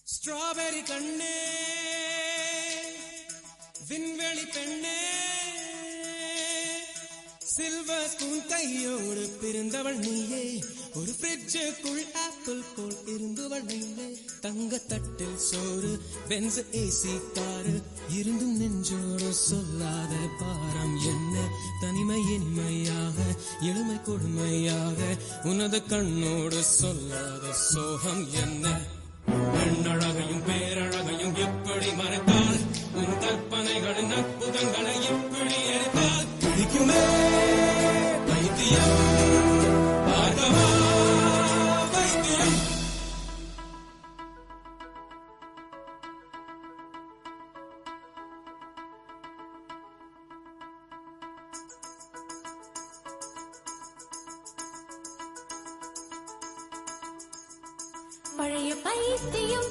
strawberry கண்ணே விண்வெளி பெண்ணே சில்வர் ஸ்பூன் கையோடு பிறந்தவள் நீயே ஒரு ஃப்ரிட்ஜுக்குள் ஆப்பிள் போல் இருந்தவள் நீயே தங்க தட்டில் சோறு பென்ஸ் ஏசி காரு இருந்தும் நெஞ்சோடு சொல்லாத பாரம் என்ன தனிமை இனிமையாக எளிமை கொடுமையாக உனது கண்ணோடு சொல்லாத சோகம் என்ன பெண்ணழகையும் பேரழகையும் எப்படி மறைத்தால் உன் கற்பனைகளின் அற்புதங்களை எப்படி எரித்தால் பிடிக்குமே வைத்தியம் பார்க்கவா வைத்தியம் பழைய பைத்தியம்